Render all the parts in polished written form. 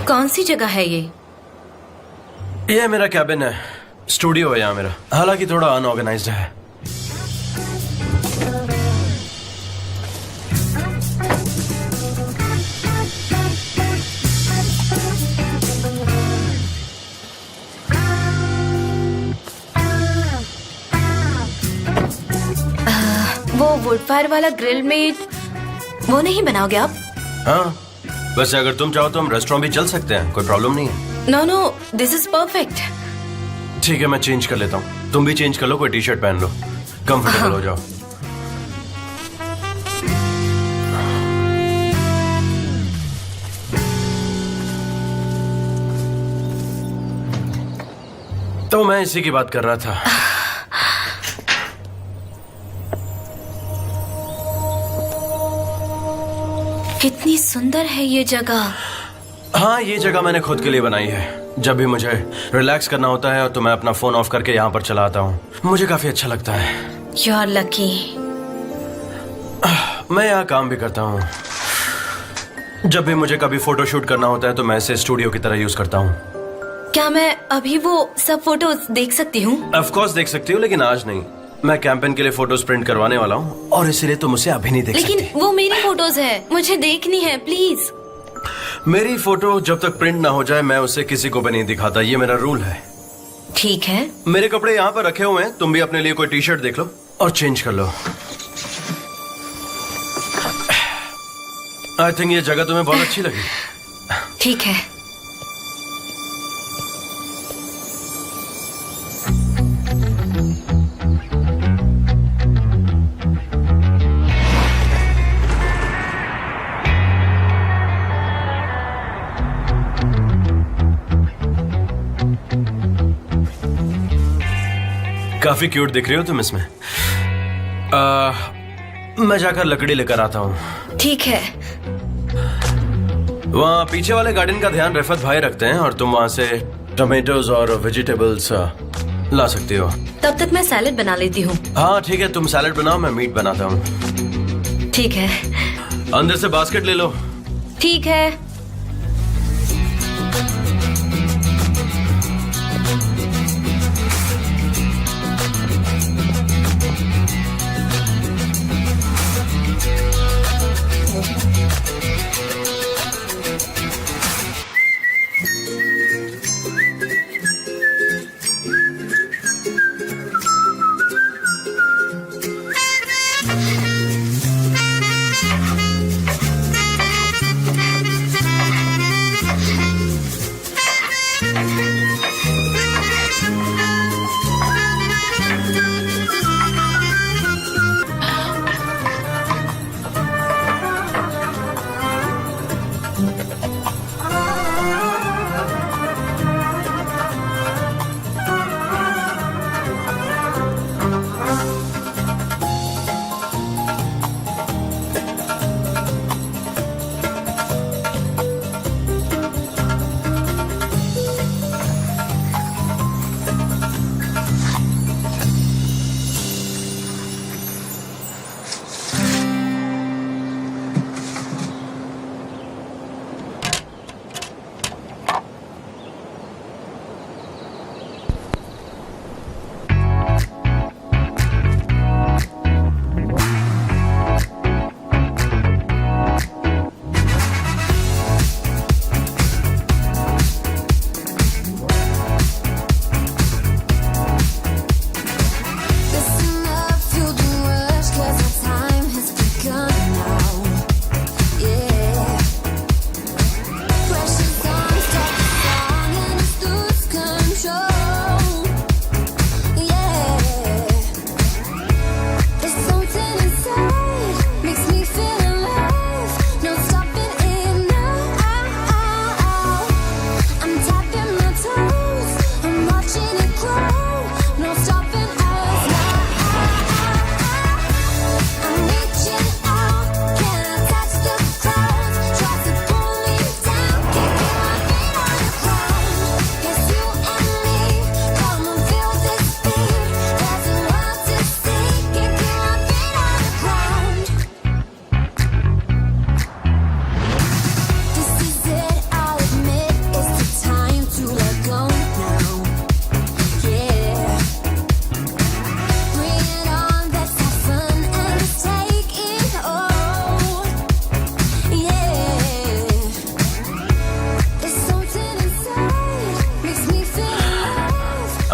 कौन सी जगह है ये? ये मेरा कैबिन है, स्टूडियो है यहाँ मेरा। हालांकि थोड़ा अनऑर्गेनाइज्ड है। वो वुड फायर वाला ग्रिल में वो नहीं बनाओगे आप? हाँ, वैसे अगर तुम चाहो तो हम रेस्टोरेंट भी चल सकते हैं, कोई प्रॉब्लम नहीं है। No no, this is perfect. ठीक है, मैं चेंज कर लेता हूँ। तुम भी चेंज कर लो, कोई टी शर्ट पहन लो, कंफर्टेबल हो जाओ। तो मैं इसी की बात कर रहा था। कितनी सुंदर है ये जगह। हाँ, ये जगह मैंने खुद के लिए बनाई है। जब भी मुझे रिलैक्स करना होता है तो मैं अपना फोन ऑफ करके यहाँ पर चला आता हूँ। मुझे काफी अच्छा लगता है। You are lucky. मैं यहाँ काम भी करता हूँ। जब भी मुझे कभी फोटो शूट करना होता है तो मैं इसे स्टूडियो की तरह यूज करता हूँ। क्या मैं अभी वो सब फोटोज देख सकती हूँ? ऑफ कोर्स देख सकती हूँ, लेकिन आज नहीं। मैं कैंपेन के लिए फोटोज प्रिंट करवाने वाला हूँ और इसीलिए तुम उसे अभी नहीं देख सकती। लेकिन वो मेरी फोटोज है, मुझे देखनी है प्लीज। मेरी फोटो जब तक प्रिंट ना हो जाए मैं उसे किसी को भी नहीं दिखाता, ये मेरा रूल है। ठीक है। मेरे कपड़े यहाँ पर रखे हुए हैं, तुम भी अपने लिए कोई टी शर्ट देख लो और चेंज कर लो। आई थिंक ये जगह तुम्हें बहुत अच्छी लगी। ठीक है। काफी क्यूट दिख रही हो तुम इसमें। मैं जाकर लकड़ी लेकर आता हूँ। ठीक है। वहाँ पीछे वाले गार्डन का ध्यान रिफत भाई रखते हैं और तुम वहाँ से टमेटोज और वेजिटेबल्स ला सकती हो। तब तक मैं सैलेड बना लेती हूँ। हाँ ठीक है, तुम सैलेड बनाओ, मैं मीट बनाता हूँ। ठीक है। अंदर से बास्केट ले लो। ठीक है।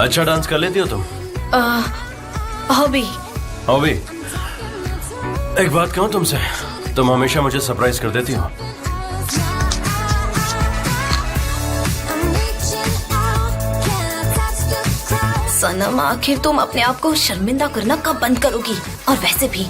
अच्छा डांस कर लेती हो तुम? हॉबी। हॉबी? एक बात कहूँ तुमसे, तुम हमेशा मुझे सरप्राइज कर देती हो। सनम, आखिर तुम अपने आप को शर्मिंदा करना कब बंद करोगी? और वैसे भी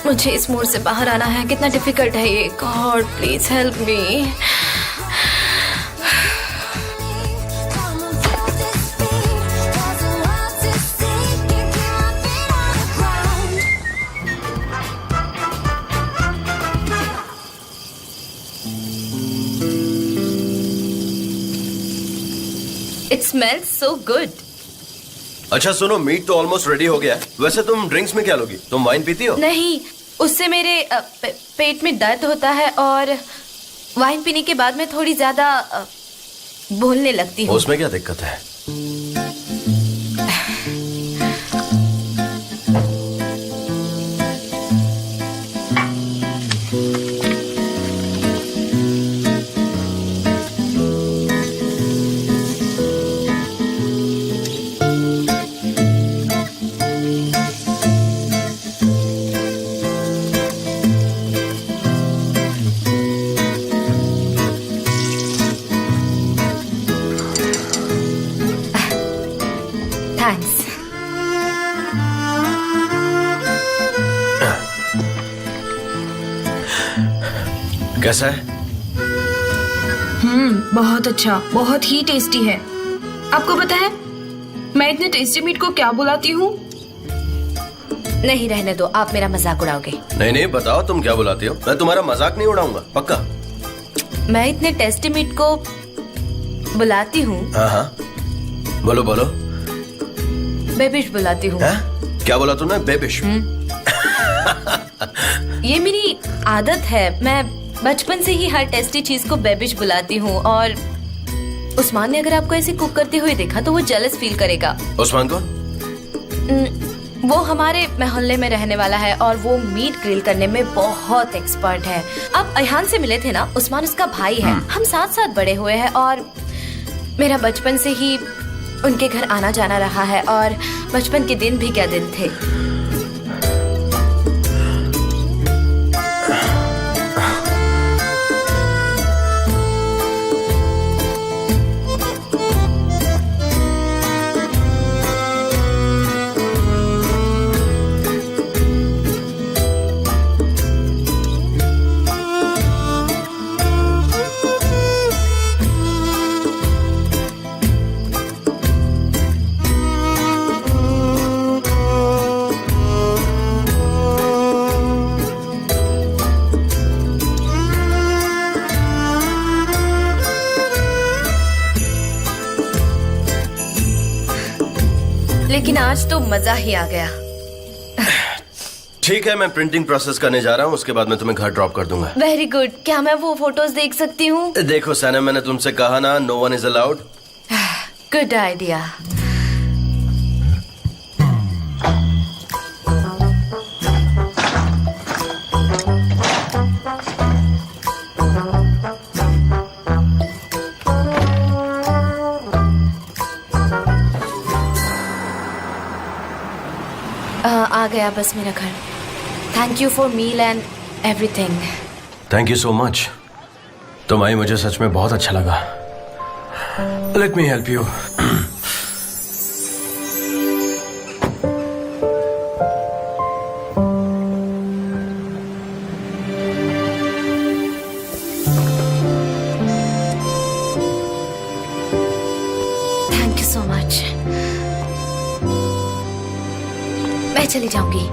मुझे इस मोड़ से बाहर आना है। कितना डिफिकल्ट है ये। God please help me. It smells so good. अच्छा सुनो, मीट तो ऑलमोस्ट रेडी हो गया है। वैसे तुम ड्रिंक्स में क्या लोगी? तुम वाइन पीती हो? नहीं, उससे मेरे पेट में दर्द होता है और वाइन पीने के बाद मैं थोड़ी ज्यादा बोलने लगती हूँ। उसमें क्या दिक्कत है? थैंक्स। कैसा है? बहुत अच्छा, बहुत ही टेस्टी है। आपको पता है मैं इतने टेस्टी मीट को क्या बुलाती हूँ? नहीं, रहने दो, आप मेरा मजाक उड़ाओगे। नहीं नहीं, बताओ तुम क्या बुलाती हो। मैं तुम्हारा मजाक नहीं उड़ाऊंगा, पक्का। मैं इतने टेस्टी मीट को बुलाती हूँ। हाँ हाँ, बोलो बोलो। बेबिश बुलाती हूँ। क्या बोला तुमने? बेबिश? ये मेरी आदत है। मैं बचपन से ही हर टेस्टी चीज को बेबिश बुलाती हूँ। और उस्मान ने अगर आपको ऐसे कुक करते हुए देखा तो वो जेलस फील करेगा। उस्मान कौन? वो हमारे मोहल्ले में रहने वाला है और वो मीट ग्रिल करने में बहुत एक्सपर्ट है। आप अयहान से मिले थे ना, उस्मान उसका भाई है। हम साथ साथ बड़े हुए हैं और मेरा बचपन से ही उनके घर आना जाना रहा है। और बचपन के दिन भी क्या दिन थे। लेकिन आज तो मजा ही आ गया। ठीक है, मैं प्रिंटिंग प्रोसेस करने जा रहा हूँ, उसके बाद मैं तुम्हें घर ड्रॉप कर दूंगा। Very good. क्या मैं वो फोटोज देख सकती हूँ? देखो सनम, मैंने तुमसे कहा ना, no one is allowed. Good idea. आ गया बस मेरा घर। Thank you for meal and everything. Thank you so much. तुम आई, मुझे सच में बहुत अच्छा लगा। Let me help you. मैं चली जाऊंगी।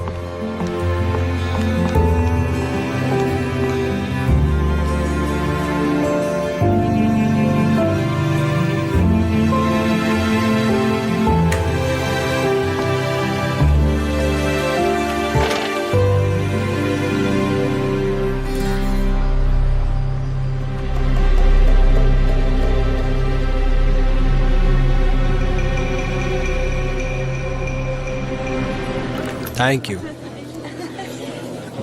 Thank you.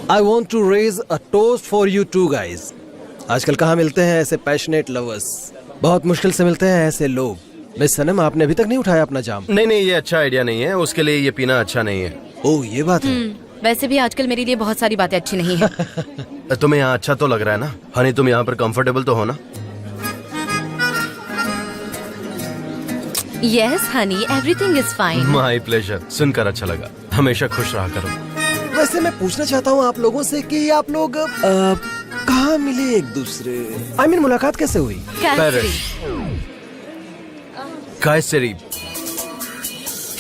I want to raise a toast for you two guys. आजकल कहाँ मिलते हैं ऐसे पैशनेट लवर्स? बहुत मुश्किल से मिलते हैं ऐसे लोग। मिस सनम, आपने अभी तक नहीं उठाया अपना जाम। नहीं, ये अच्छा आइडिया नहीं है, उसके लिए ये पीना अच्छा नहीं है। ओह, ये बात है। वैसे भी आजकल मेरे लिए बहुत सारी बातें अच्छी नहीं है। तुम्हें यहाँ अच्छा तो लग रहा है ना? हनी, तुम यहाँ पर कंफर्टेबल तो हो ना? Yes, honey, everything is fine. My pleasure, सुनकर अच्छा लगा। हमेशा खुश रहा करो। वैसे मैं पूछना चाहता हूँ आप लोगों से कि आप लोग कहाँ मिले एक दूसरे? I mean, मुलाकात कैसे हुई? पेरिस, कायसरी,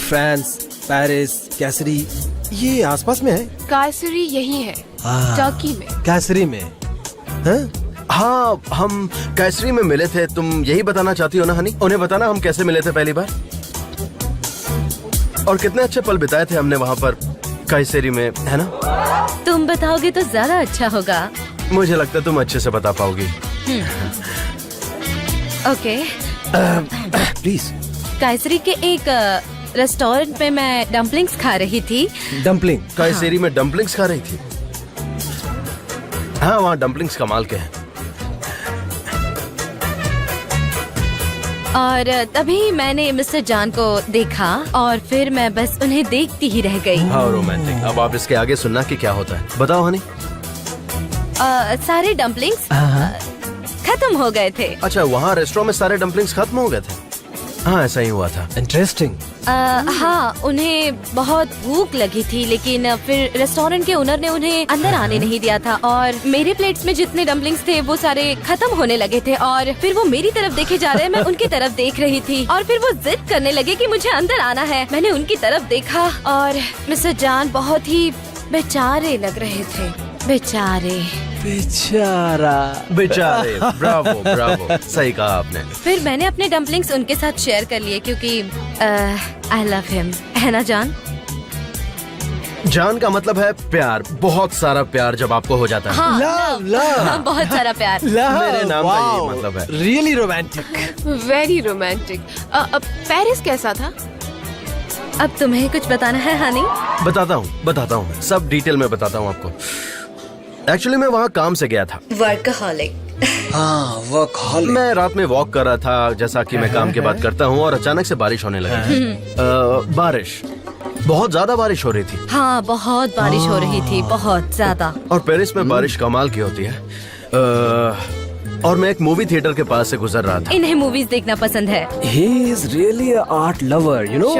फ्रांस, पेरिस, कैसरी, ये आसपास में है? कायसरी यही है, टर्की में। कैसरी में? हाँ? हाँ, हम कैसरी में मिले थे। तुम यही बताना चाहती हो ना हनी? उन्हें बताना हम कैसे मिले थे पहली बार, और कितने अच्छे पल बिताए थे हमने वहाँ पर कैसरी में, है ना? तुम बताओगे तो ज्यादा अच्छा होगा। मुझे लगता है तुम अच्छे से बता पाओगी। ओके। प्लीज। कायसरी के एक रेस्टोरेंट में मैं डम्पलिंग्स खा रही थी। डम्पलिंग? कैसरी में डम्पलिंग्स खा रही थी? हाँ, वहाँ डम्पलिंग्स कमाल के हैं। और तभी मैंने मिस्टर जान को देखा और फिर मैं बस उन्हें देखती ही रह गई। हाँ, रोमांटिक। अब आप इसके आगे सुनना कि क्या होता है, बताओ हनी। सारे डम्पलिंग्स खत्म हो गए थे। अच्छा, वहाँ रेस्टोरेंट में सारे डम्पलिंग्स खत्म हो गए थे? हाँ, ऐसा ही हुआ था। इंटरेस्टिंग। हाँ, उन्हें बहुत भूख लगी थी, लेकिन फिर रेस्टोरेंट के ओनर ने उन्हें अंदर आने नहीं दिया था और मेरे प्लेट्स में जितने डम्पलिंग्स थे वो सारे खत्म होने लगे थे और फिर वो मेरी तरफ देखे जा रहे, मैं उनकी तरफ देख रही थी और फिर वो जिद करने लगे कि मुझे अंदर आना है। मैंने उनकी तरफ देखा और मिस्टर जान बहुत ही बेचारे लग रहे थे। बेचारे। बेचारे। ब्रावो, ब्रावो, सही कहा आपने। फिर मैंने अपने डम्पलिंग्स उनके साथ शेयर कर लिए क्योंकि आई लव हिम, है ना जान? जान का मतलब है प्यार, बहुत सारा प्यार जब आपको हो जाता है। हाँ, लव। बहुत सारा प्यार। मेरे नाम का यही मतलब है। Really romantic. Very romantic. Paris कैसा था? अब तुम्हें कुछ बताना है हनी? बताता हूँ, सब डिटेल में बताता हूँ आपको। एक्चुअली मैं वहाँ काम से गया था। वर्कहॉलिक। हाँ, वर्कहॉलिक। मैं रात में वॉक कर रहा था, जैसा कि मैं काम के बाद करता हूँ, और अचानक से बारिश होने लगी। बारिश, बहुत ज्यादा बारिश हो रही थी। हाँ, बहुत बारिश हो रही थी, बहुत ज्यादा। और पेरिस में बारिश कमाल की होती है। और मैं एक मूवी थिएटर के पास से गुजर रहा था। इन्हें मूवीज देखना पसंद है। He is really an art lover, you know?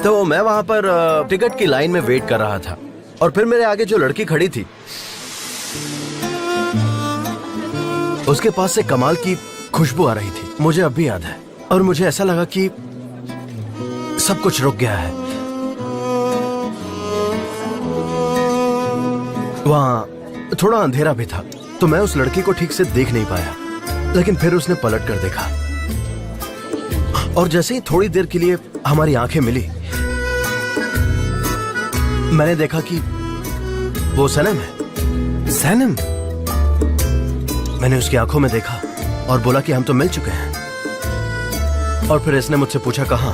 तो मैं वहाँ पर टिकट की लाइन में वेट कर रहा था और फिर मेरे आगे जो लड़की खड़ी थी उसके पास से कमाल की खुशबू आ रही थी। मुझे अब भी याद है और मुझे ऐसा लगा कि सब कुछ रुक गया है। वहाँ थोड़ा अंधेरा भी था तो मैं उस लड़की को ठीक से देख नहीं पाया, लेकिन फिर उसने पलट कर देखा और जैसे ही थोड़ी देर के लिए हमारी आंखें मिली, मैंने देखा कि वो सनम है। सनम? मैंने उसकी आंखों में देखा और बोला कि हम तो मिल चुके हैं। और फिर इसने मुझसे पूछा कहाँ,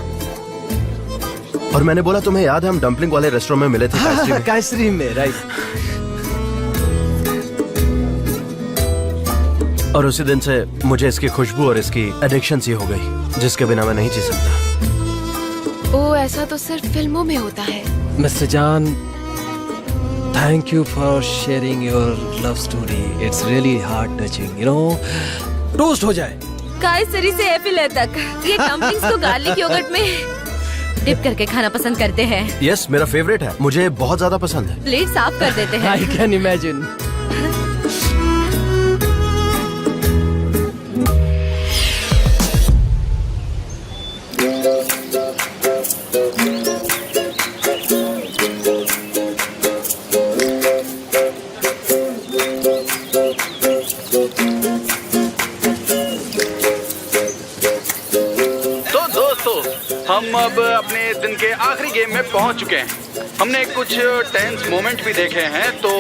और मैंने बोला तुम्हें याद है हम डम्पलिंग वाले रेस्टोरेंट में मिले थे कायसरी में? कायसरी में, राइट। और उसी दिन से मुझे इसकी खुशबू और इसकी एडिक्शन सी हो गई जिसके बिना मैं नहीं जी सकता। ओ, ऐसा तो सिर्फ फिल्मों में होता है। मिस्टर जान, thank you for sharing your love story. It's really heart touching, you know. Toast हो जाए। कायसरी से एफिले तक ये डम्पलिंग्स को गार्लिक योगर्ट में डिप करके खाना पसंद करते हैं। यस, मेरा फेवरेट है, मुझे बहुत ज्यादा पसंद है। प्लेट साफ कर देते हैं। I can imagine. गेम में पहुंच चुके हैं। हमने कुछ टेंस मोमेंट भी देखे हैं, तो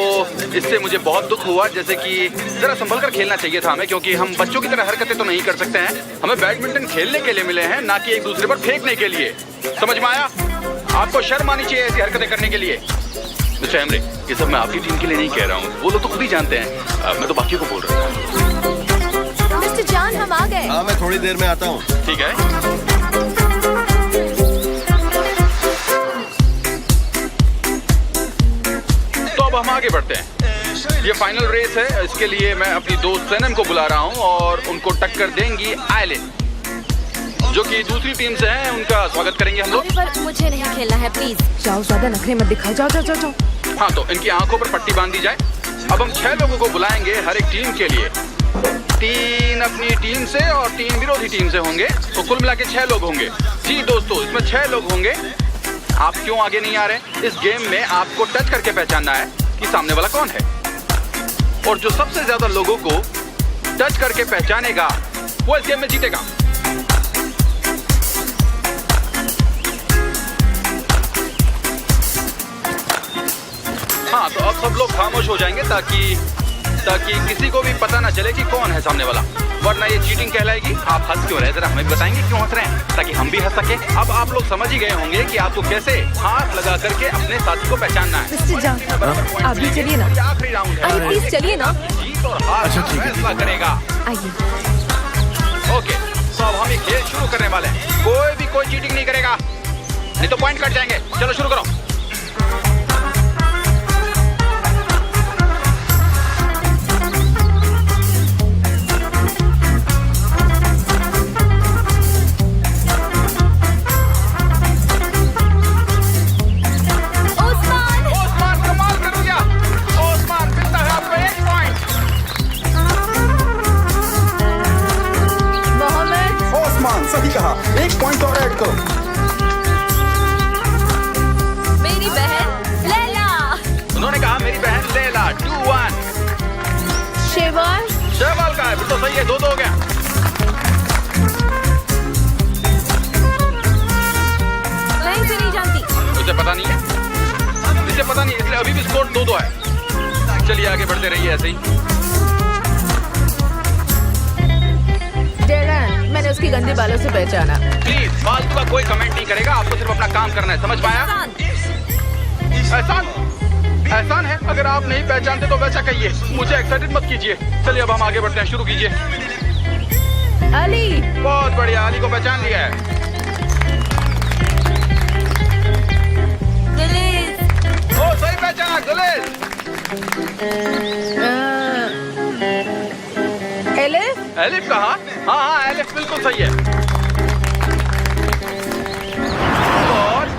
इससे मुझे बहुत दुख हुआ। जैसे कि जरा संभल कर खेलना चाहिए था हमें, क्योंकि हम बच्चों की तरह हरकतें तो नहीं कर सकते हैं। हमें बैडमिंटन खेलने के लिए मिले हैं, ना कि एक दूसरे पर फेंकने के लिए। समझ में आया? आपको शर्म आनी चाहिए ऐसी हरकतें करने के लिए। मिस्टर एमरे, ये सब मैं आपकी टीम के लिए नहीं कह रहा हूँ, वो लोग तो खुद ही जानते हैं। मैं तो बाकी को बोल रहा हूँ। मिस्टर जान, हम आ गए। हाँ, मैं थोड़ी देर में आता हूँ। ठीक है। तो अब हम आगे बढ़ते हैं। ये फाइनल रेस है, इसके लिए मैं अपनी दोस्त सनम को बुला रहा हूँ और उनको टक्कर देंगी आयलिन, जो कि दूसरी टीम से हैं। उनका स्वागत करेंगे हम लोग। पर मुझे नहीं खेलना है, प्लीज। जाओ, ज्यादा नखरे मत दिखाओ। जाओ जाओ जाओ जाओ। हाँ, तो इनकी आंखों पर पट्टी बांध दी जाए। अब हम 6 लोगों को बुलाएंगे हर एक टीम के लिए। 3 अपनी टीम से और 3 विरोधी टीम से होंगे, तो कुल मिला के 6 लोग होंगे। जी दोस्तों, इसमें 6 लोग होंगे। आप क्यों आगे नहीं आ रहे? इस गेम में आपको टच करके पहचानना है कि सामने वाला कौन है, और जो सबसे ज्यादा लोगों को टच करके पहचानेगा वो इस गेम में जीतेगा। हाँ, तो अब सब लोग खामोश हो जाएंगे ताकि किसी को भी पता ना चले कि कौन है सामने वाला, वरना ये चीटिंग कहलाएगी। आप हंस क्यों रहे? जरा हमें बताएंगे क्यों हंस रहे हैं, ताकि हम भी हंस सके। अब आप लोग समझ ही गए होंगे कि आपको कैसे हाथ लगा करके अपने साथी को पहचानना है। मिस्टर जान, आप भी चलिए ना। आखिरी राउंड है। अरे प्लीज चलिए ना। जीत और हार का फैसला करेगा। आइए। ओके, तो अब हम ये खेल शुरू करने वाले हैं। कोई चीटिंग नहीं करेगा, नहीं तो पॉइंट कट जाएंगे। चलो शुरू करो। सही कहा, 1 पॉइंट और ऐड करो। मेरी बहन लैला। उन्होंने कहा मेरी बहन लैला। 2-1। शेवाल का है, फिर तो सही है। 2-2 हो गया। मैं इसे नहीं जानती। तुझे पता नहीं है? तुझे पता नहीं, इसलिए अभी भी स्कोर 2-2 है। चलिए आगे बढ़ते रहिए ऐसे ही। मैंने उसकी गंदी बालों से पहचाना। प्लीज, फालतू का कोई कमेंट नहीं करेगा। आपको सिर्फ अपना काम करना है, समझ पाया? एहसान है। अगर आप नहीं पहचानते तो वैसा कहिए, मुझे एक्साइटेड मत कीजिए। चलिए अब हम आगे बढ़ते हैं, शुरू कीजिए। अली। बहुत बढ़िया, अली को पहचान लिया है। ओ, सही पहचाना, गुलिस। एलिफ कहा? हाँ, एलिफ बिल्कुल सही है। और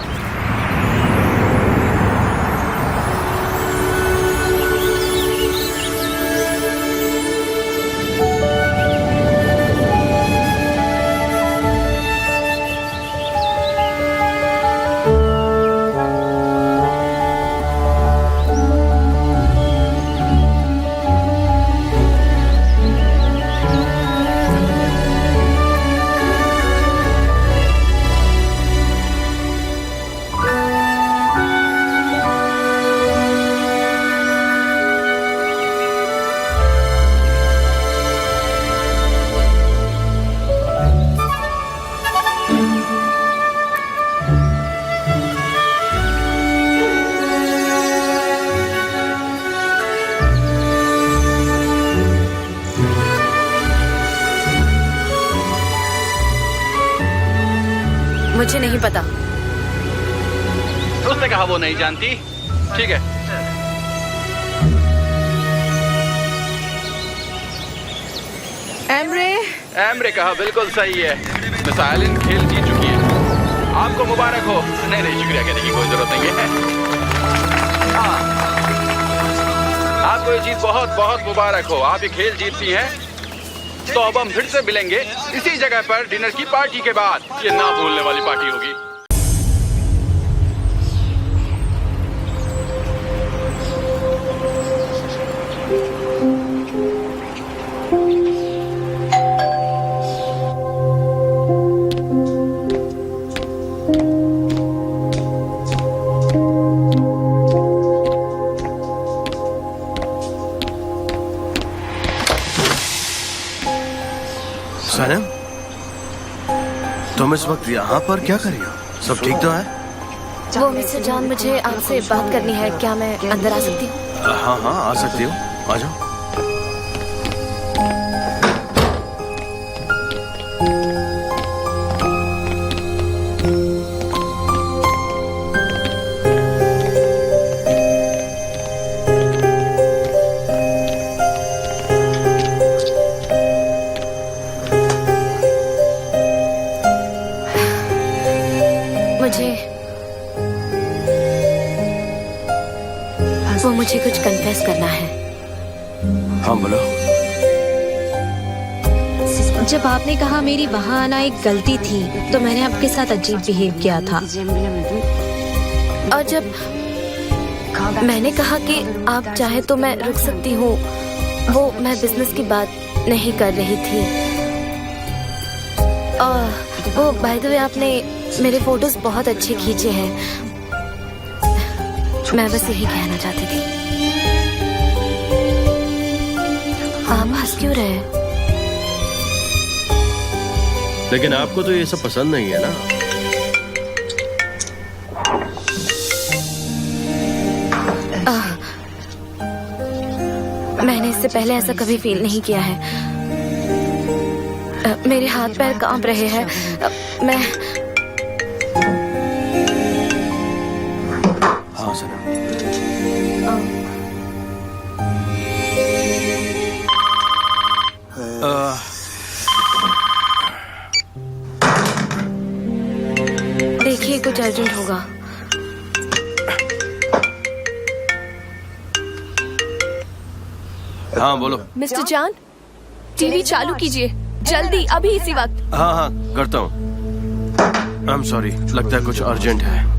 मुझे नहीं पता। उसने कहा वो नहीं जानती। ठीक है। एमरे कहा बिल्कुल सही है। मिस आयलिन खेल जीत चुकी है। आपको मुबारक हो। नहीं, शुक्रिया कहने की कोई जरूरत नहीं है। हाँ, आपको ये जीत बहुत बहुत मुबारक हो। आप ये खेल जीतती हैं। तो अब हम फिर से मिलेंगे इसी जगह पर डिनर की पार्टी के बाद। ये ना भूलने वाली पार्टी होगी। तुम इस वक्त यहाँ पर क्या कर रही हो? सब ठीक तो है? वो मिस्टर जॉन, मुझे आपसे बात करनी है। क्या मैं अंदर आ सकती हूँ? हाँ हाँ, आ सकती हो, आ जाओ। मुझे कुछ कन्फेस करना है। हाँ बोलो। जब आपने कहा मेरी वहाँ आना एक गलती थी, तो मैंने आपके साथ अजीब बिहेव किया था। और जब मैंने कहा कि आप चाहे तो मैं रुक सकती हूँ, वो मैं बिजनेस की बात नहीं कर रही थी। वो बाय द वे, आपने मेरे फोटोज बहुत अच्छे खींचे हैं। मैं बस यही कहना चाहती थी। आप हंस क्यों रहे? लेकिन आपको तो ये सब पसंद नहीं है ना? मैंने इससे पहले ऐसा कभी फील नहीं किया है। मेरे हाथ पैर कांप रहे हैं। मैं हाँ सर। देखिए, कुछ अर्जेंट होगा। हाँ बोलो। मिस्टर जॉन, टीवी चालू कीजिए जल्दी, अभी इसी वक्त। हाँ हाँ करता हूँ। आई एम सॉरी, लगता है कुछ अर्जेंट है।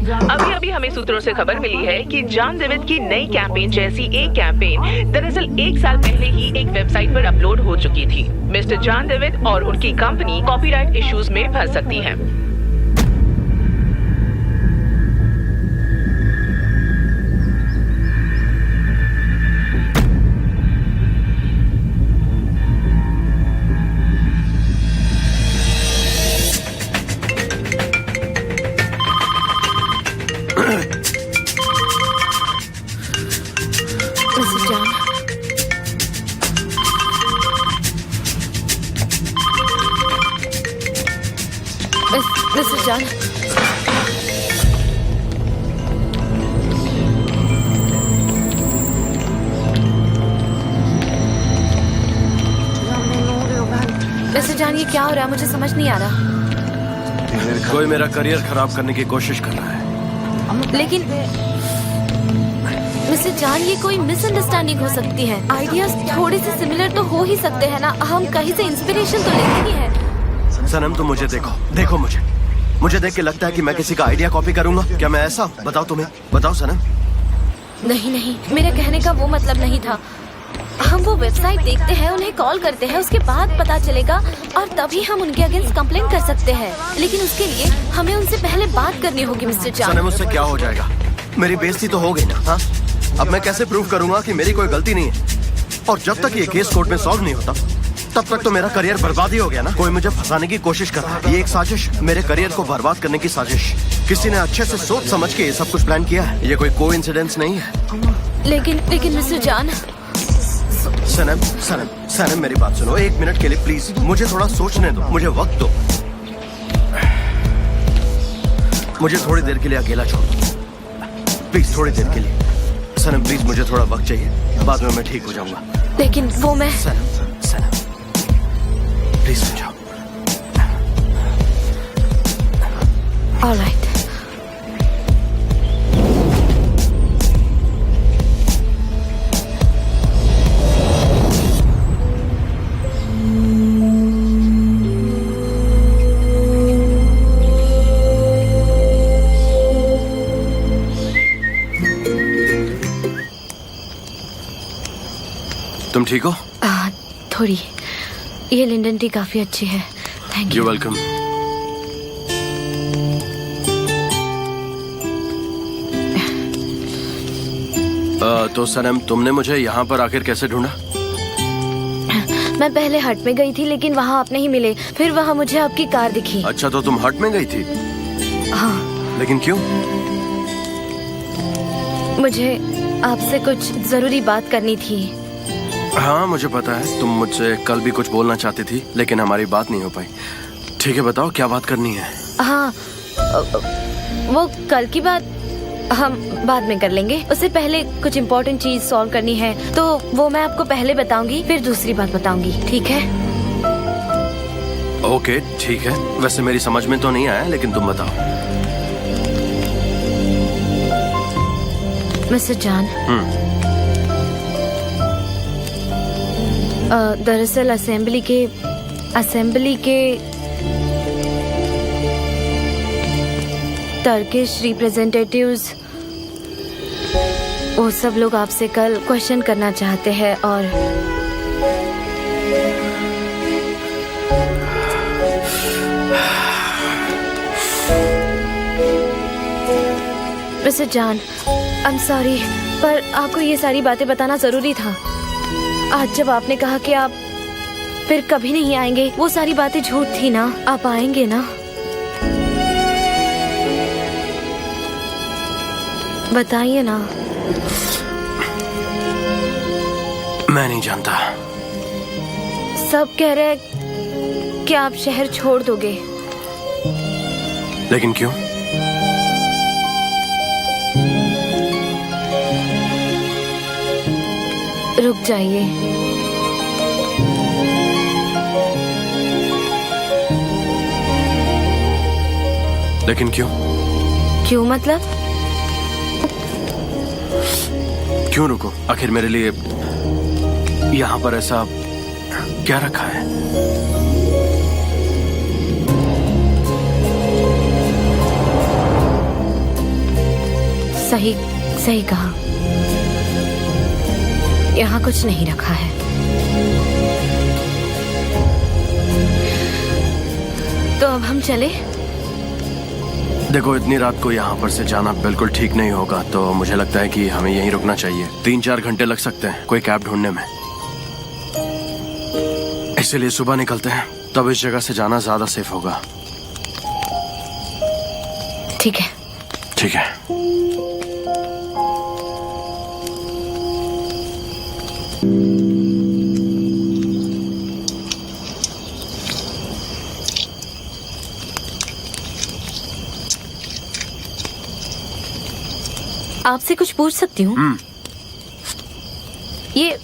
अभी हमें सूत्रों से खबर मिली है कि जॉन डेविड की नई कैंपेन जैसी एक कैंपेन दरअसल 1 साल पहले ही एक वेबसाइट पर अपलोड हो चुकी थी। मिस्टर जॉन डेविड और उनकी कंपनी कॉपीराइट इश्यूज में फंस सकती है। मिस्टर जॉन, मिस्टर जॉन, ये क्या हो रहा है? मुझे समझ नहीं आ रहा। कोई मेरा करियर खराब करने की कोशिश कर रहा है। लेकिन मिस्टर जॉन, ये कोई मिसअंडरस्टैंडिंग हो सकती है। आइडियाज थोड़े से सिमिलर तो हो ही सकते हैं ना। हम कहीं से इंस्पिरेशन तो लेते ही है। सनम, तुम मुझे देखो मुझे देख के लगता है कि मैं किसी का आइडिया कॉपी करूंगा। क्या मैं ऐसा हूँ? बताओ तुम्हें, बताओ सनम। नहीं, मेरे कहने का वो मतलब नहीं था। हम वो वेबसाइट देखते हैं, उन्हें कॉल करते हैं, उसके बाद पता चलेगा और तभी हम उनके अगेंस्ट कंप्लेन कर सकते हैं। लेकिन उसके लिए हमें उनसे पहले बात करनी होगी मिस्टर जॉन। सनम, उससे क्या हो जाएगा? मेरी बेइज्जती तो हो गई ना। हाँ, अब मैं कैसे प्रूव करूंगा कि मेरी कोई गलती नहीं है? और जब तक ये केस कोर्ट में सॉल्व नहीं होता, तब तक तो मेरा करियर बर्बाद ही हो गया ना। कोई मुझे फंसाने की कोशिश कर रहा है। ये एक साजिश, मेरे करियर को बर्बाद करने की साजिश। किसी ने अच्छे से सोच समझ के ये सब कुछ प्लान किया है। ये कोई कोइंसिडेंस नहीं है। लेकिन मिस्टर जॉन। सनम, मेरी बात सुनो 1 मिनट के लिए प्लीज। मुझे थोड़ा सोचने दो, मुझे वक्त दो। मुझे थोड़ी देर के लिए अकेला छोड़ दो प्लीज, थोड़ी देर के लिए। सनम प्लीज, मुझे थोड़ा वक्त चाहिए, बाद में मैं ठीक हो जाऊंगा। लेकिन वो मैं सनम प्लीज समझाओ। ऑलराइट। तुम ठीक हो? थोड़ी। ये लिंडन टी काफी अच्छी है। Thank you. You welcome. तो सनम, तुमने मुझे यहाँ पर आखिर कैसे ढूंढा? मैं पहले हट में गई थी लेकिन वहाँ आप नहीं मिले। फिर वहाँ मुझे आपकी कार दिखी। अच्छा, तो तुम हट में गई थी? हाँ। लेकिन क्यों? मुझे आपसे कुछ जरूरी बात करनी थी। हाँ, मुझे पता है। तुम मुझसे कल भी कुछ बोलना चाहती थी लेकिन हमारी बात नहीं हो पाई। ठीक है, बताओ क्या बात करनी है। हाँ, वो कल की बात हम बाद में कर लेंगे। उससे पहले कुछ इम्पोर्टेंट चीज सॉल्व करनी है, तो वो मैं आपको पहले बताऊंगी, फिर दूसरी बात बताऊंगी। ठीक है? ओके, ठीक है। वैसे मेरी समझ में तो नहीं आया, लेकिन तुम बताओ। मिस्टर जान, दरअसल असेंबली के टर्किश रिप्रेजेंटेटिव्स, वो सब लोग आपसे कल क्वेश्चन करना चाहते हैं। और मिस्टर जान, आई एम सॉरी, पर आपको ये सारी बातें बताना जरूरी था। आज जब आपने कहा कि आप फिर कभी नहीं आएंगे, वो सारी बातें झूठ थी ना। आप आएंगे ना? बताइए ना। मैं नहीं जानता। सब कह रहे हैं कि आप शहर छोड़ दोगे। लेकिन क्यों? रुक जाइए। लेकिन क्यों? क्यों मतलब? क्यों रुको? आखिर मेरे लिए यहाँ पर ऐसा क्या रखा है? सही सही कहा, यहाँ कुछ नहीं रखा है। तो अब हम चले? देखो, इतनी रात को यहाँ पर से जाना बिल्कुल ठीक नहीं होगा, तो मुझे लगता है कि हमें यहीं रुकना चाहिए। 3-4 घंटे लग सकते हैं कोई कैब ढूंढने में। इसलिए सुबह निकलते हैं, तब इस जगह से जाना ज्यादा सेफ होगा। ठीक है। ठीक है। आपसे कुछ पूछ सकती हूँ? ये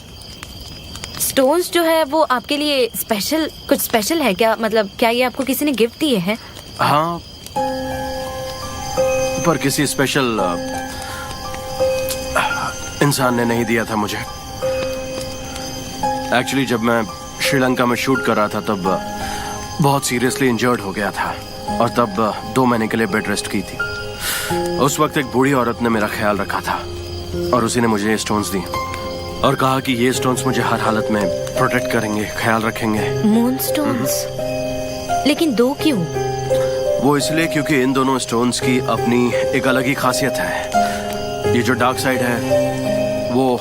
स्टोन्स जो है वो आपके लिए कुछ स्पेशल है क्या? मतलब क्या ये आपको किसी ने गिफ्ट दिए हैं? हाँ, पर किसी स्पेशल इंसान ने नहीं दिया था मुझे। एक्चुअली जब मैं श्रीलंका में शूट कर रहा था तब बहुत सीरियसली इंजर्ड हो गया था, और तब 2 महीने के लिए बेड रेस्ट की थी। उस वक्त एक बूढ़ी औरत ने मेरा ख्याल रखा था और उसी ने मुझे ये स्टोन्स दी और कहा कि ये स्टोन्स मुझे हर हालत में प्रोटेक्ट करेंगे, ख्याल रखेंगे। Moon stones? लेकिन 2 क्यों? वो इसलिए क्योंकि इन दोनों स्टोन्स की अपनी एक अलग ही खासियत है। ये जो डार्क साइड है वो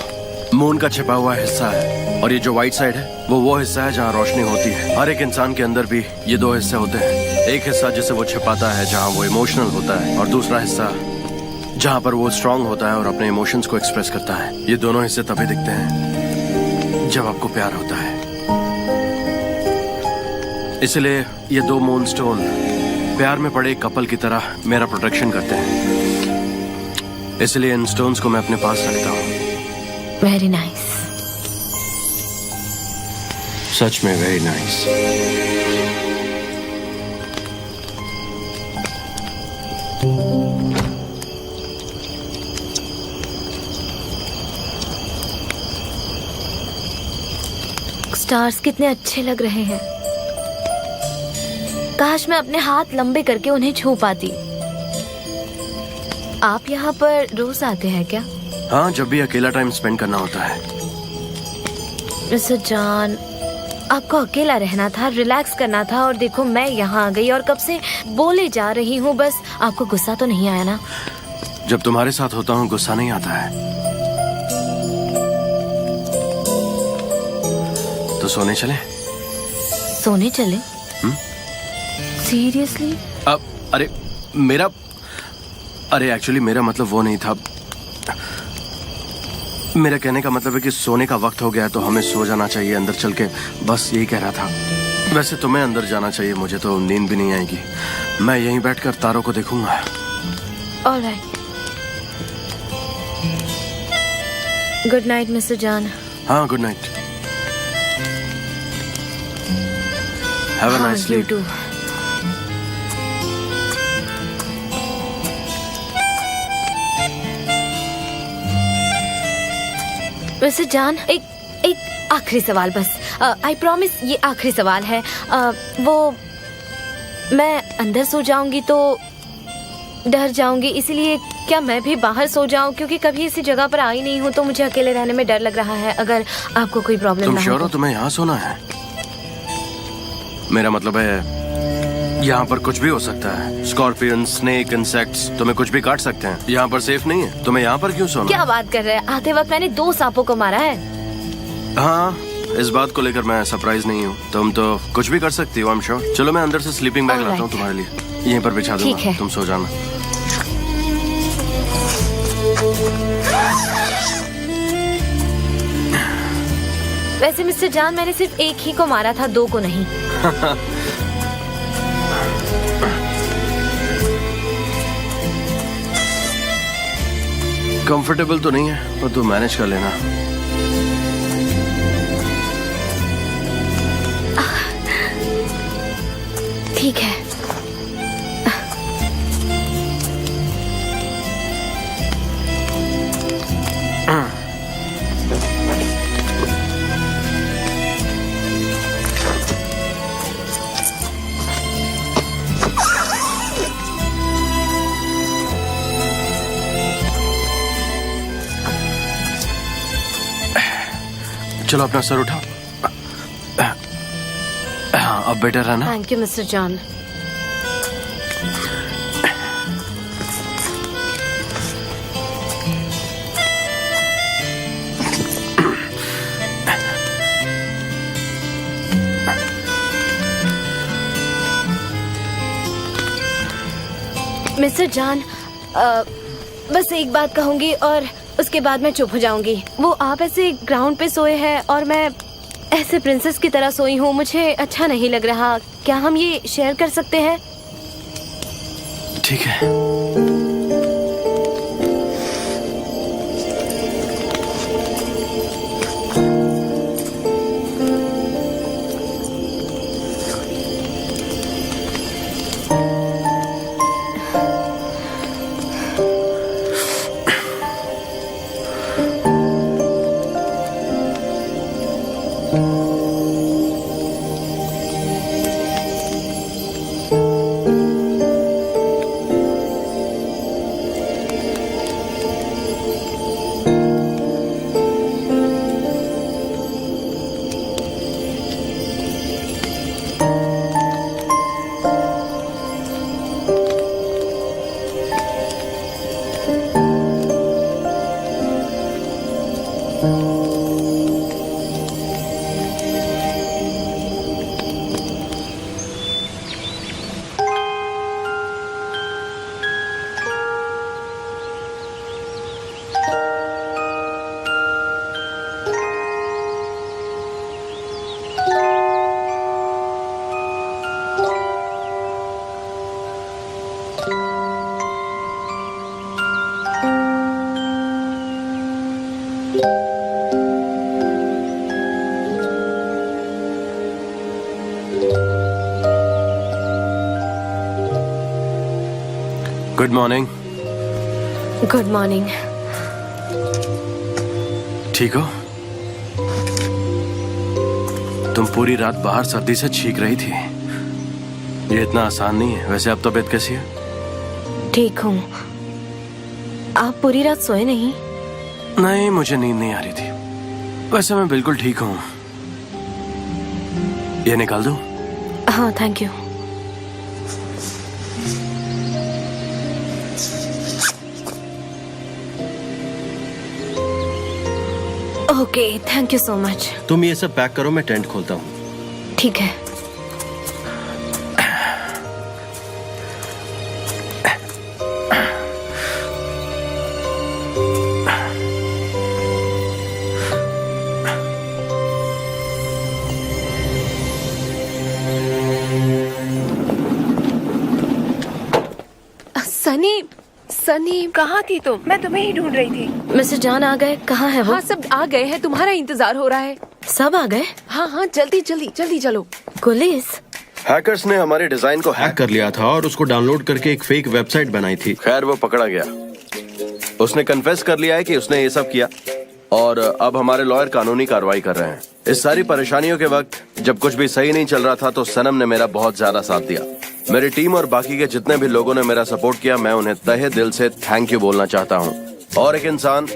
मून का छिपा हुआ हिस्सा है, और ये जो व्हाइट साइड है वो हिस्सा है जहाँ रोशनी होती है। हर एक इंसान के अंदर भी ये 2 हिस्से होते हैं। एक हिस्सा जिसे वो छिपाता है जहाँ वो इमोशनल होता है, और दूसरा हिस्सा जहाँ पर वो स्ट्रांग होता है और अपने इमोशंस को एक्सप्रेस करता है। ये दोनों हिस्से तभी दिखते हैं जब आपको प्यार होता है। इसलिए ये 2 मून स्टोन प्यार में पड़े एक कपल की तरह मेरा प्रोटेक्शन करते हैं। इसलिए इन स्टोन्स को मैं अपने पास रखता हूँ। Very nice. सच में वेरी नाइस। स्टार्स कितने अच्छे लग रहे हैं। काश मैं अपने हाथ लंबे करके उन्हें छू पाती। आप यहाँ पर रोज आते हैं क्या? हाँ, जब भी अकेला टाइम स्पेंड करना होता है। मिस्टर जॉन, आपको अकेला रहना था, रिलैक्स करना था, और देखो मैं यहाँ आ गई और कब से बोले जा रही हूँ। बस आपको गुस्सा तो नहीं आया ना? जब तुम्हारे साथ होता हूँ गुस्सा नहीं आता है। तो सोने चले? सोने चले? सीरियसली? अब अरे एक्चुअली मेरा मतलब वो नहीं था। मेरा कहने का मतलब है कि सोने का वक्त हो गया है तो हमें सो जाना चाहिए अंदर चल के, बस यही कह रहा था। वैसे तुम्हें अंदर जाना चाहिए, मुझे तो नींद भी नहीं आएगी। मैं यहीं बैठकर तारों को देखूंगा। Alright. Good night mister John. हाँ, good night. Have a nice sleep. You too. Mister John, एक आखिरी सवाल बस। आई प्रॉमिस ये आखिरी सवाल है। वो मैं अंदर सो जाऊंगी तो डर जाऊंगी, इसीलिए क्या मैं भी बाहर सो जाऊं? क्योंकि कभी इसी जगह पर आई नहीं हूं तो मुझे अकेले रहने में डर लग रहा है। अगर आपको कोई प्रॉब्लम तुम ना श्योर हो हो तुम्हें यहाँ सोना है? मेरा मतलब है यहाँ पर कुछ भी हो सकता है। स्कॉर्पियन, स्नेक, इंसेक्ट्स तुम्हें कुछ भी काट सकते हैं। यहाँ पर सेफ नहीं है। तुम्हें यहाँ पर क्यों सोना? क्या बात कर रहे हैं? आते वक्त मैंने 2 सांपों को मारा है। हाँ, इस बात को लेकर मैं सरप्राइज नहीं हूँ। तुम तो कुछ भी कर सकती हो, आई एम श्योर। चलो मैं अंदर से स्लीपिंग बैग लाता हूँ तुम्हारे लिए, यहीं पर बिछा दूंगा, तुम सो जाना। वैसे मिस्टर जॉन, मैंने सिर्फ एक ही को मारा था, 2 को नहीं। कंफर्टेबल तो नहीं है पर तू मैनेज कर लेना। ठीक है। चलो अपना सर उठाओ। हाँ, अब बेटर है ना? Thank you mister John. Mister John, बस एक बात कहूंगी और उसके बाद मैं चुप हो जाऊंगी। वो आप ऐसे ग्राउंड पे सोए हैं और मैं ऐसे प्रिंसेस की तरह सोई हूँ, मुझे अच्छा नहीं लग रहा। क्या हम ये शेयर कर सकते हैं? ठीक है। Good morning. Good morning. ठीक हो? तुम पूरी रात बाहर सर्दी से छींक रही थी। ये इतना आसान नहीं है। वैसे अब तबीयत कैसी है? ठीक हूँ। आप पूरी रात सोए नहीं? नहीं, मुझे नींद नहीं आ रही थी। वैसे मैं बिल्कुल ठीक हूँ। ये निकाल दूँ? हाँ, thank you. Okay, thank you so much. तुम ये सब पैक करो, मैं टेंट खोलता हूँ। ठीक है। सनी, सनी कहाँ थी तुम? मैं तुम्हें ही ढूंढ रही थी। मिस्टर जॉन आ गए? कहाँ है वो? हाँ, सब आ गए हैं, तुम्हारा इंतजार हो रहा है। सब आ गए? हाँ हाँ, जल्दी जल्दी जल्दी चलो। पुलिस? हैकर्स ने हमारे डिजाइन को हैक कर लिया था और उसको डाउनलोड करके एक फेक वेबसाइट बनाई थी। खैर वो पकड़ा गया। उसने कन्फेस कर लिया है कि उसने ये सब किया और अब हमारे लॉयर कानूनी कार्रवाई कर रहे हैं। इस सारी परेशानियों के वक्त जब कुछ भी सही नहीं चल रहा था तो सनम ने मेरा बहुत ज्यादा साथ दिया। मेरी टीम और बाकी के जितने भी लोगों ने मेरा सपोर्ट किया, मैं उन्हें तहे दिल से थैंक यू बोलना चाहता हूँ। और एक इंसान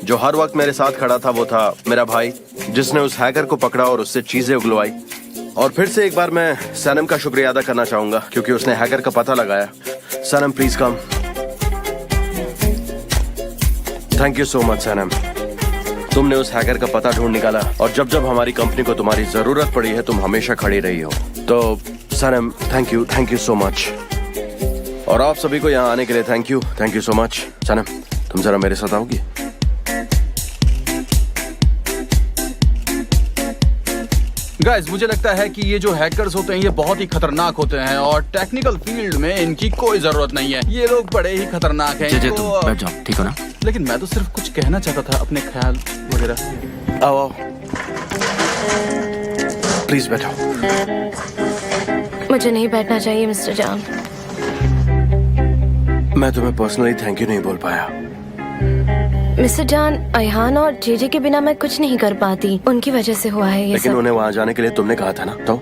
जो हर वक्त मेरे साथ खड़ा था वो था मेरा भाई, जिसने उस हैकर को पकड़ा और उससे चीजें उगलवाई। और फिर से एक बार मैं सनम का शुक्रिया अदा करना चाहूंगा क्योंकि उसने हैकर का पता लगाया। Sanam please come. Thank you so much Sanam, तुमने उस हैकर का पता ढूंढ निकाला और जब जब हमारी कंपनी को तुम्हारी जरूरत पड़ी है तुम हमेशा खड़ी रही हो। तो सनम थैंक यू सो मच। और आप सभी को यहाँ आने के लिए थैंक यू सो मच। सनम तुम जरा मेरे साथ आओगी? गाइस, मुझे लगता है कि ये जो हैकर्स होते हैं ये बहुत ही खतरनाक होते हैं और टेक्निकल फील्ड में इनकी कोई जरूरत नहीं है। ये लोग बड़े ही खतरनाक हैं। तुम बैठ जाओ, ठीक हो ना? लेकिन मैं तो सिर्फ कुछ कहना चाहता था, अपने ख्याल वगैरह। आओ प्लीज बैठो। मुझे नहीं बैठना चाहिए मिस्टर जॉन। मैं तुम्हें पर्सनली थैंक यू नहीं बोल पाया। मिस्टर जॉन, अयहान और जेजे के बिना मैं कुछ नहीं कर पाती। उनकी वजह से हुआ है ये लेकिन सब। उन्हें वहां जाने के लिए तुमने कहा था ना। तो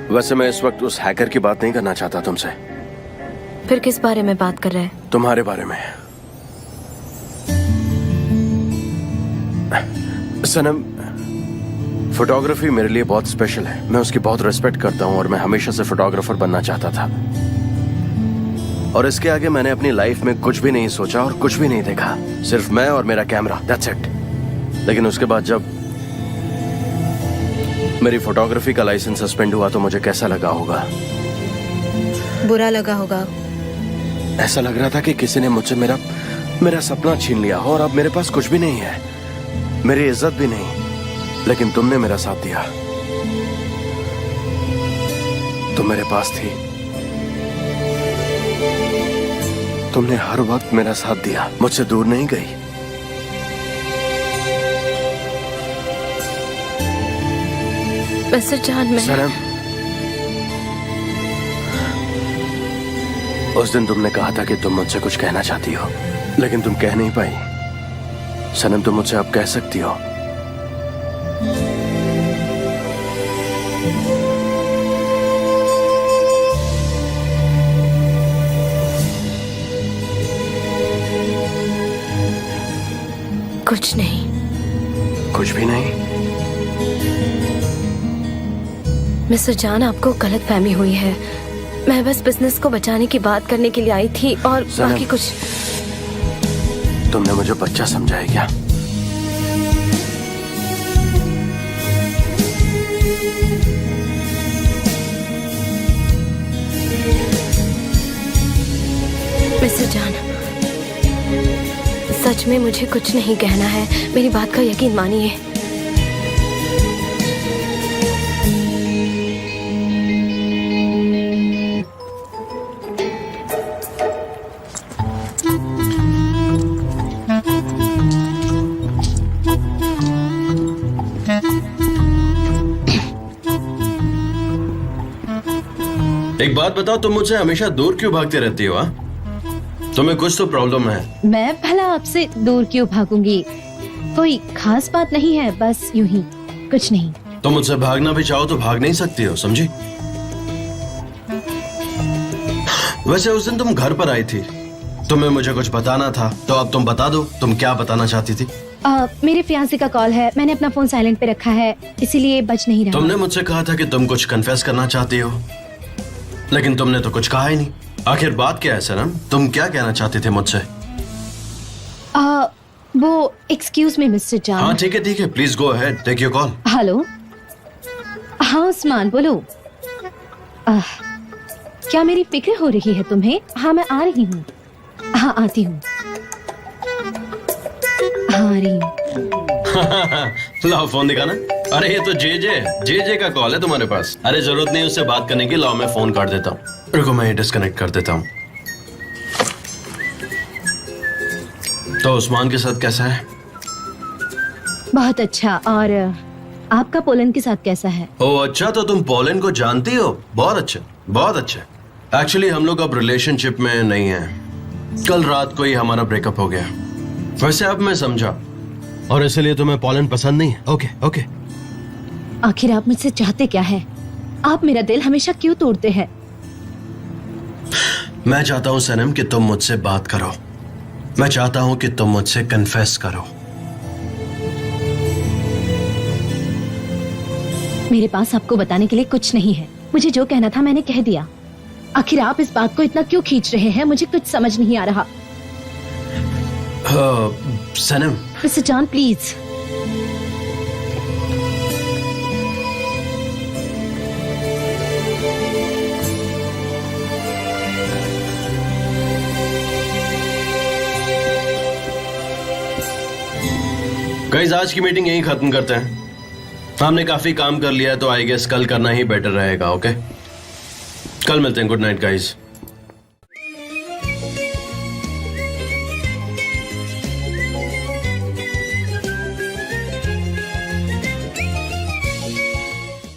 वैसे मैं इस वक्त उस हैकर की बात नहीं करना चाहता तुमसे। फिर किस बारे में बात कर रहे हैं? तुम्हारे बारे में। सनम, फोटोग्राफी मेरे लिए बहुत स्पेशल है। मैं उसकी बहुत रिस्पेक्ट करता हूँ और मैं हमेशा से फोटोग्राफर बनना चाहता था। और इसके आगे मैंने अपनी लाइफ में कुछ भी नहीं सोचा और कुछ भी नहीं देखा, सिर्फ मैं और मेरा कैमरा, दैट्स इट। लेकिन उसके बाद जब मेरी फोटोग्राफी का लाइसेंस सस्पेंड हुआ तो मुझे कैसा लगा होगा? बुरा लगा होगा। ऐसा लग रहा था कि किसी ने मुझसे मेरा सपना छीन लिया और अब मेरे पास कुछ भी नहीं है, मेरी इज्जत भी नहीं। लेकिन तुमने मेरा साथ दिया, तुम मेरे पास थी, तुमने हर वक्त मेरा साथ दिया, मुझसे दूर नहीं गई। मिस्टर जॉन, मैं सनम, उस दिन तुमने कहा था कि तुम मुझसे कुछ कहना चाहती हो लेकिन तुम कह नहीं पाई। सनम तुम मुझसे अब कह सकती हो। कुछ नहीं। कुछ भी नहीं? मिस्टर जॉन, आपको गलतफहमी हुई है। मैं बस बिजनेस को बचाने की बात करने के लिए आई थी और बाकी कुछ। तुमने मुझे बच्चा समझा है क्या? मिस्टर जॉन, सच में मुझे कुछ नहीं कहना है, मेरी बात का यकीन मानिए। एक बात बताओ, तुम मुझसे हमेशा दूर क्यों भागते रहती हो? तुम्हें कुछ तो प्रॉब्लम है। मैं भला आपसे दूर क्यों भागूंगी? कोई खास बात नहीं है, बस यूं ही, कुछ नहीं। तुम मुझसे भागना भी चाहो तो भाग नहीं सकती हो, समझी? वैसे उस दिन तुम घर पर आई थी, तुम्हें मुझे कुछ बताना था, तो अब तुम बता दो, तुम क्या बताना चाहती थी? मेरे फियांसे का कॉल है, मैंने अपना फोन साइलेंट पे रखा है, इसीलिए बज नहीं रहा। तुमने मुझसे कहा था कि तुम कुछ कन्फेस करना चाहती हो, लेकिन तुमने तो कुछ कहा ही नहीं। आखिर बात क्या है सनम? तुम क्या कहना चाहते थे मुझसे? वो एक्सक्यूज मी मिस्टर हाँ जान। ठीक है please go ahead, take your call. Hello, हाँ उस्मान बोलो। क्या मेरी फिक्र हो रही है तुम्हें? हाँ मैं आ रही हूँ। हाँ आती हूँ। हाँ आ रही हूँ। लाओ फोन दिखाना। अरे ये तो जे का कॉल है तुम्हारे पास। अरे जरूरत नहीं उससे बात करने की, लाओ मैं फोन काट देता हूँ। रुको मैं डिस्कनेक्ट कर देता हूँ। तो उस्मान के साथ कैसा है? बहुत अच्छा। और आपका पोलैंड के साथ कैसा है? ओह अच्छा, तो तुम पोलैंड को जानती हो? बहुत अच्छा बहुत अच्छा। एक्चुअली हम लोग अब रिलेशनशिप में नहीं हैं। कल रात को ही हमारा ब्रेकअप हो गया। वैसे अब मैं समझा, और इसलिए तुम्हें पोलैंड पसंद नहीं है? Okay okay. आखिर आप मुझसे चाहते क्या है? आप मेरा दिल हमेशा क्यों तोड़ते हैं? मैं चाहता हूँ सनम कि तुम मुझसे बात करो। मैं चाहता हूँ कि तुम मुझसे कन्फेस करो। मेरे पास आपको बताने के लिए कुछ नहीं है। मुझे जो कहना था मैंने कह दिया। आखिर आप इस बात को इतना क्यों खींच रहे हैं? मुझे कुछ समझ नहीं आ रहा। Sanam. Mister John please. Guys आज की मीटिंग यहीं खत्म करते हैं। हमने काफी काम कर लिया है तो आई गेस कल करना ही बेटर रहेगा। ओके कल मिलते हैं। Good night guys.